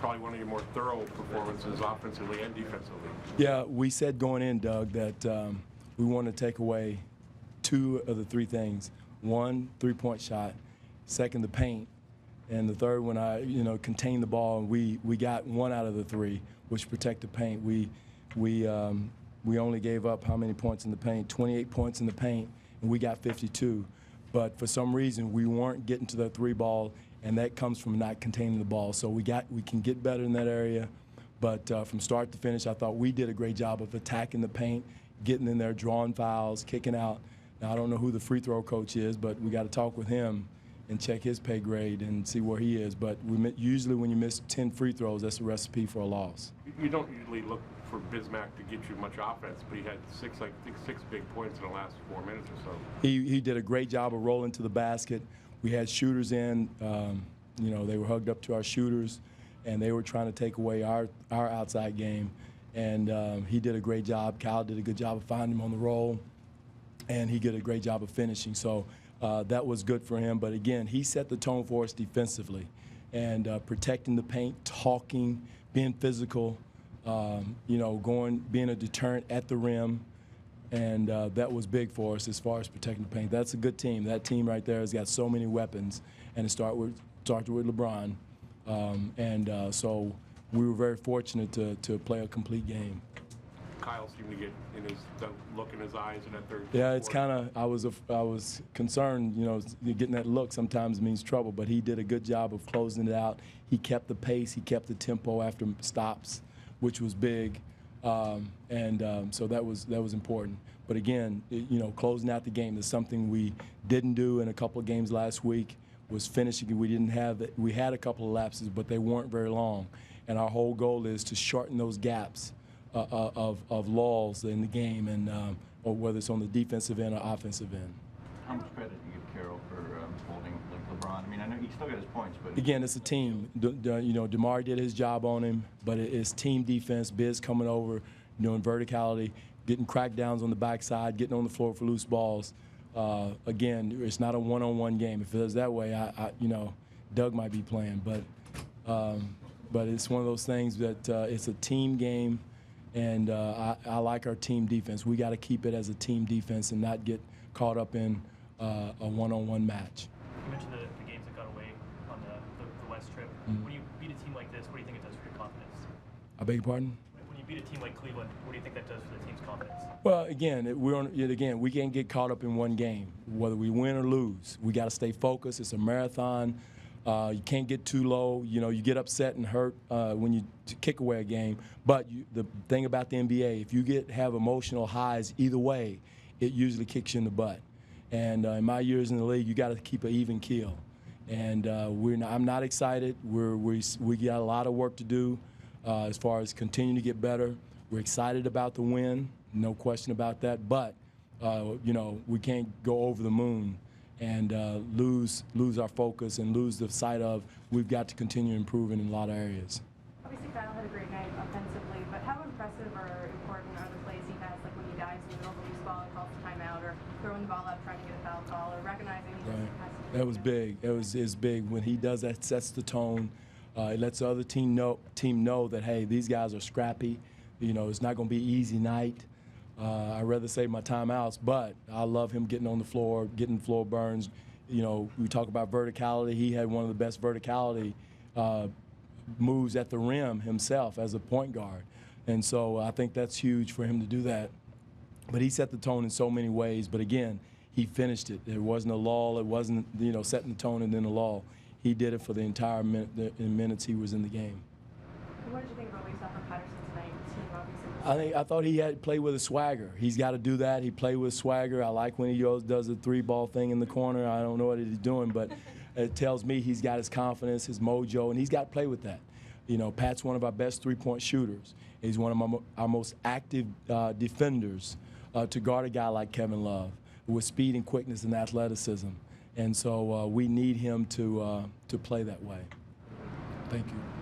probably one of your more thorough performances offensively and defensively. Yeah, we said going in, Doug, that we want to take away 2 of the 3 things. 1, 3-point shot. 2nd, the paint. And the 3rd one, contain the ball. And we got 1 out of the 3, which protect the paint. We only gave up how many points in the paint? 28 points in the paint, and we got 52. But for some reason, we weren't getting to the 3 ball, and that comes from not containing the ball. So we can get better in that area. But from start to finish, I thought we did a great job of attacking the paint, getting in there, drawing fouls, kicking out. Now, I don't know who the free throw coach is, but we got to talk with him and check his pay grade and see where he is. But usually when you miss 10 free throws, that's a recipe for a loss. You don't usually look for Bismack to get you much offense, but he had 6 big points in the last 4 minutes or so. He did a great job of rolling to the basket. We had shooters in. They were hugged up to our shooters, and they were trying to take away our outside game. And he did a great job. Kyle did a good job of finding him on the roll, and he did a great job of finishing. So that was good for him. But again, he set the tone for us defensively, and protecting the paint, talking, being physical, being a deterrent at the rim. And that was big for us as far as protecting the paint. That's a good team. That team right there has got so many weapons, and it started with LeBron. So we were very fortunate to play a complete game. Kyle seemed to get the look in his eyes in that third. Yeah, it's kind of. I was concerned. Getting that look sometimes means trouble. But he did a good job of closing it out. He kept the pace. He kept the tempo after stops, which was big. So that was important. But again, closing out the game is something we didn't do in a couple of games last week. Was finishing. We had a couple of lapses, but they weren't very long. And our whole goal is to shorten those gaps of lulls in the game, and or whether it's on the defensive end or offensive end. How much credit do you give Carroll for holding LeBron? I mean, I know he still got his points, but again, it's a team. DeMar did his job on him, but it's team defense. Biz coming over, in verticality, getting crackdowns on the backside, getting on the floor for loose balls. Again, it's not a one-on-one game. If it was that way, Doug might be playing, but it's one of those things that it's a team game. And I like our team defense. We got to keep it as a team defense and not get caught up in a one-on-one match. You mentioned the games that got away on the West trip. Mm-hmm. When you beat a team like this, what do you think it does for your confidence? I beg your pardon? When you beat a team like Cleveland, what do you think that does for the team's confidence? Well, again, we can't get caught up in one game. Whether we win or lose, we got to stay focused. It's a marathon. You can't get too low. You get upset and hurt when you kick away a game. But the thing about the NBA, if you have emotional highs either way, it usually kicks you in the butt. And in my years in the league, you got to keep an even keel. And I'm not excited. We got a lot of work to do as far as continuing to get better. We're excited about the win, no question about that. But we can't go over the moon and lose our focus and lose the sight of we've got to continue improving in a lot of areas. Obviously, Kyle had a great night offensively, but how impressive or important are the plays he has, like when he dives in the middle of the loose ball and calls a timeout, or throwing the ball up trying to get a foul call, or recognizing he doesn't pass it? That was big. It's big. When he does that, sets the tone. It lets the other team know that, hey, these guys are scrappy. It's not going to be an easy night. I'd rather save my timeouts, but I love him getting on the floor, getting floor burns. We talk about verticality. He had one of the best verticality moves at the rim himself as a point guard. And so I think that's huge for him to do that. But he set the tone in so many ways. But again, he finished it. There wasn't a lull. It wasn't, setting the tone and then a lull. He did it for the entire minutes he was in the game. What did you think about what you saw from Patterson tonight? I thought he had played with a swagger. He's got to do that. He played with swagger. I like when he does a three-ball thing in the corner. I don't know what he's doing, but it tells me he's got his confidence, his mojo, and he's got to play with that. Pat's one of our best three-point shooters. He's one of our most active defenders to guard a guy like Kevin Love with speed and quickness and athleticism. And so we need him to play that way. Thank you.